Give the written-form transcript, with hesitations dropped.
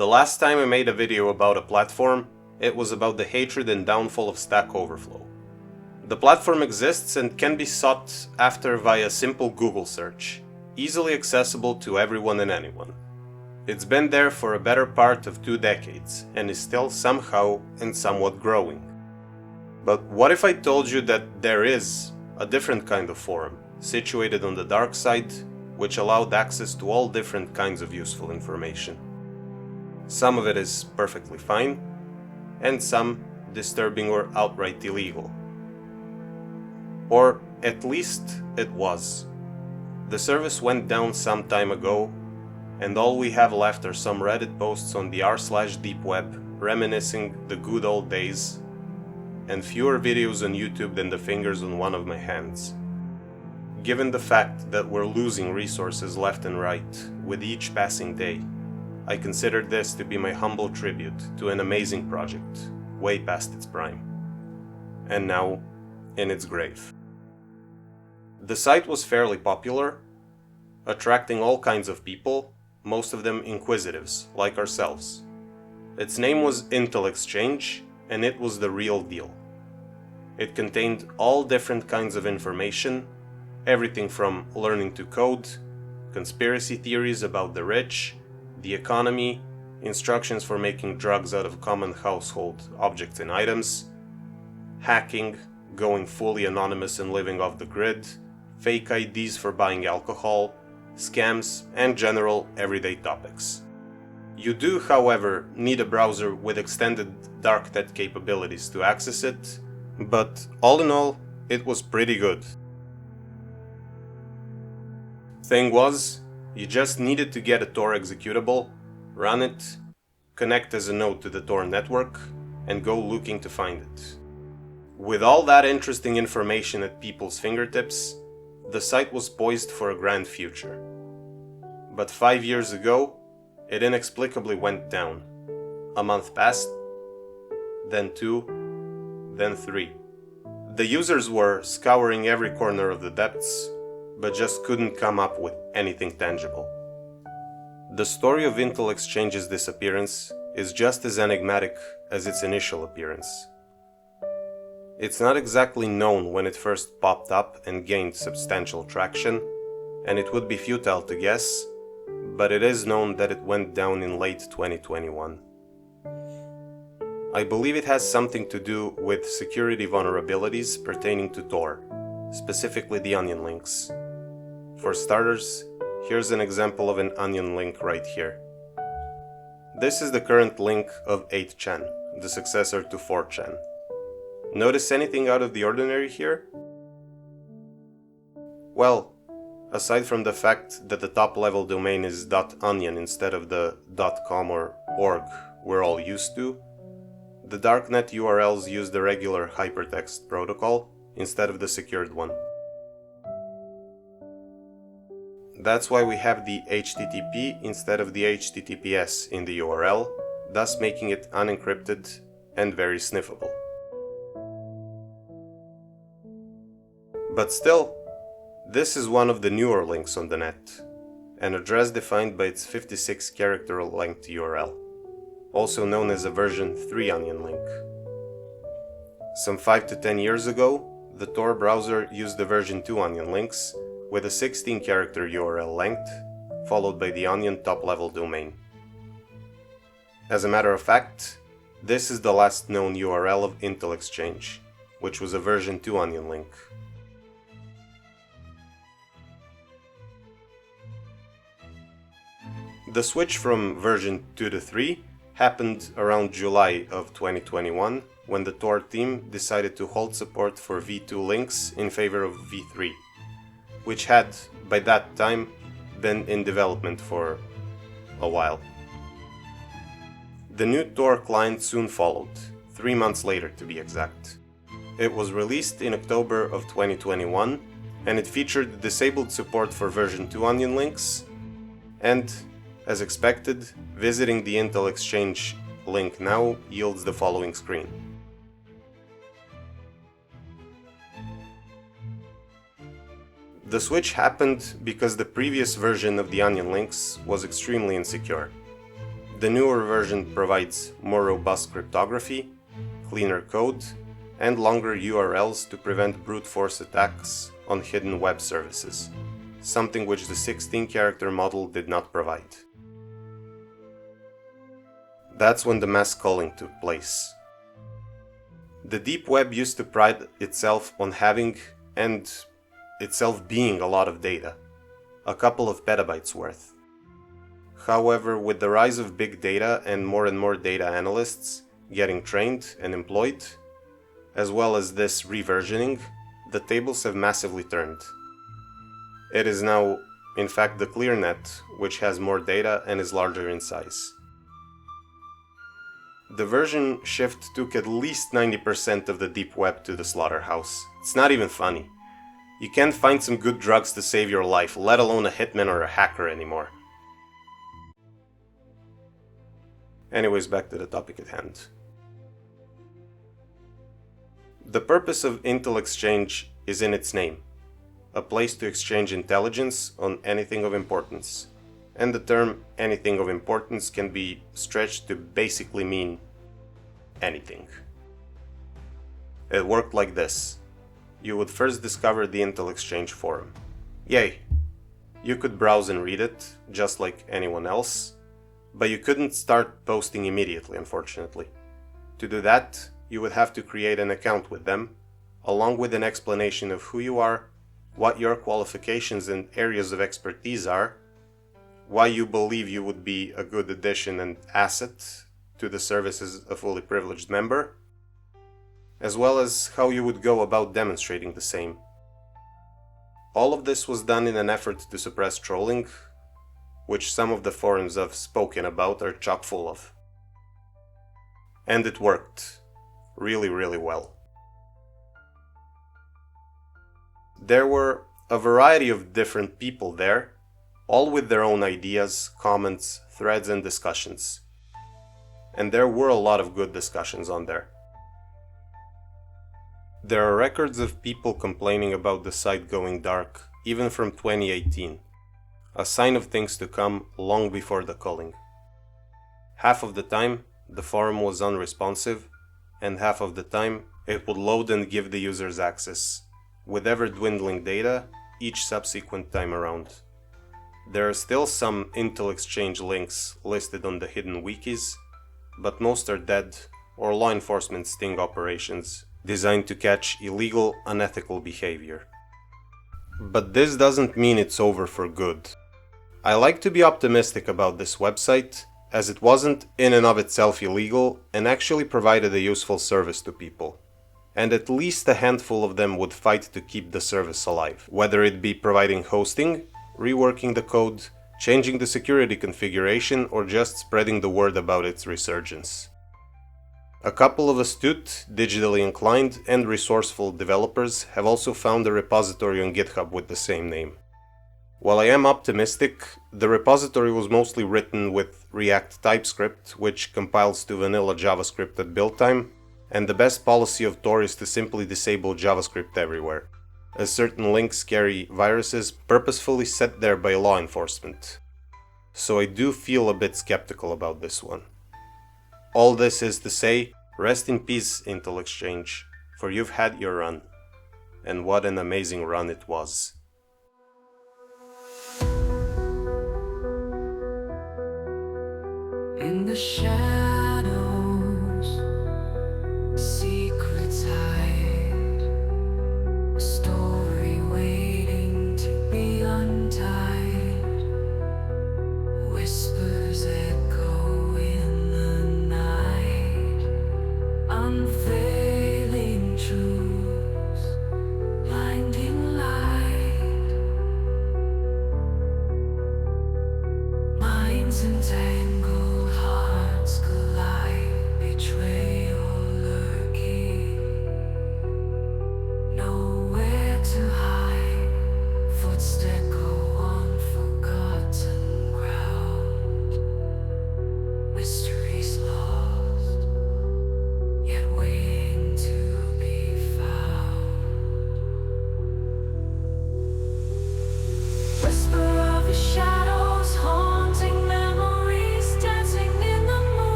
The last time I made a video about a platform, it was about the hatred and downfall of Stack Overflow. The platform exists and can be sought after via simple Google search, easily accessible to everyone and anyone. It's been there for a better part of 2 decades and is still somehow and somewhat growing. But what if I told you that there is a different kind of forum, situated on the dark side, which allowed access to all different kinds of useful information? Some of it is perfectly fine, and some disturbing or outright illegal. Or at least it was. The service went down some time ago, and all we have left are some Reddit posts on the r/deep web reminiscing the good old days, and fewer videos on YouTube than the fingers on one of my hands. Given the fact that we're losing resources left and right with each passing day, I consider this to be my humble tribute to an amazing project, way past its prime, and now in its grave. The site was fairly popular, attracting all kinds of people, most of them inquisitives, like ourselves. Its name was Intel Exchange, and it was the real deal. It contained all different kinds of information, everything from learning to code, conspiracy theories about the rich, the economy, instructions for making drugs out of common household objects and items, hacking, going fully anonymous and living off the grid, fake IDs for buying alcohol, scams, and general everyday topics. You do, however, need a browser with extended darknet capabilities to access it, but all in all, it was pretty good. Thing was, you just needed to get a Tor executable, run it, connect as a node to the Tor network, and go looking to find it. With all that interesting information at people's fingertips, the site was poised for a grand future. But 5 years ago, it inexplicably went down. A month passed, then 2, then 3. The users were scouring every corner of the depths, but just couldn't come up with anything tangible. The story of Intel Exchange's disappearance is just as enigmatic as its initial appearance. It's not exactly known when it first popped up and gained substantial traction, and it would be futile to guess, but it is known that it went down in late 2021. I believe it has something to do with security vulnerabilities pertaining to Tor, specifically the onion links. For starters, here's an example of an onion link right here. This is the current link of 8chan, the successor to 4chan. Notice anything out of the ordinary here? Well, aside from the fact that the top level domain is .onion instead of the .com or .org we're all used to, the darknet URLs use the regular hypertext protocol instead of the secured one. That's why we have the HTTP instead of the HTTPS in the URL, thus making it unencrypted and very sniffable. But still, this is one of the newer links on the net, an address defined by its 56-character length URL, also known as a version 3 onion link. Some 5 to 10 years ago, the Tor browser used the version 2 onion links with a 16-character URL length, followed by the onion top-level domain. As a matter of fact, this is the last known URL of Intel Exchange, which was a version 2 onion link. The switch from version 2 to 3 happened around July of 2021, when the Tor team decided to halt support for v2 links in favor of v3, which had, by that time, been in development for a while. The new Tor client soon followed, 3 months later to be exact. It was released in October of 2021, and it featured disabled support for version 2 onion links, and, as expected, visiting the Intel Exchange link now yields the following screen. The switch happened because the previous version of the onion links was extremely insecure. The newer version provides more robust cryptography, cleaner code, and longer URLs to prevent brute force attacks on hidden web services, something which the 16-character model did not provide. That's when the mass calling took place. The deep web used to pride itself on having and itself being a lot of data, a couple of petabytes worth. However, with the rise of big data and more data analysts getting trained and employed, as well as this reversioning, the tables have massively turned. It is now, in fact, the ClearNet which has more data and is larger in size. The version shift took at least 90% of the deep web to the slaughterhouse. It's not even funny. You can't find some good drugs to save your life, let alone a hitman or a hacker anymore. Anyways, back to the topic at hand. The purpose of Intel Exchange is in its name, a place to exchange intelligence on anything of importance. And the term anything of importance can be stretched to basically mean anything. It worked like this. You would first discover the Intel Exchange forum. Yay! You could browse and read it, just like anyone else, but you couldn't start posting immediately, unfortunately. To do that, you would have to create an account with them, along with an explanation of who you are, what your qualifications and areas of expertise are, why you believe you would be a good addition and asset to the service as a fully privileged member, as well as how you would go about demonstrating the same. All of this was done in an effort to suppress trolling, which some of the forums I've spoken about are chock full of. And it worked. Really well. There were a variety of different people there, all with their own ideas, comments, threads and discussions. And there were a lot of good discussions on there. There are records of people complaining about the site going dark, even from 2018, a sign of things to come long before the culling. Half of the time, the forum was unresponsive, and half of the time, it would load and give the users access, with ever-dwindling data each subsequent time around. There are still some Intel Exchange links listed on the hidden wikis, but most are dead or law enforcement sting operations designed to catch illegal, unethical behavior. But this doesn't mean it's over for good. I like to be optimistic about this website, as it wasn't in and of itself illegal and actually provided a useful service to people. And at least a handful of them would fight to keep the service alive, whether it be providing hosting, reworking the code, changing the security configuration, or just spreading the word about its resurgence. A couple of astute, digitally inclined, and resourceful developers have also found a repository on GitHub with the same name. While I am optimistic, the repository was mostly written with React TypeScript, which compiles to vanilla JavaScript at build time, and the best policy of Tor is to simply disable JavaScript everywhere, as certain links carry viruses purposefully set there by law enforcement. So I do feel a bit skeptical about this one. All this is to say, rest in peace, Intel Exchange, for you've had your run. And what an amazing run it was. In the shadow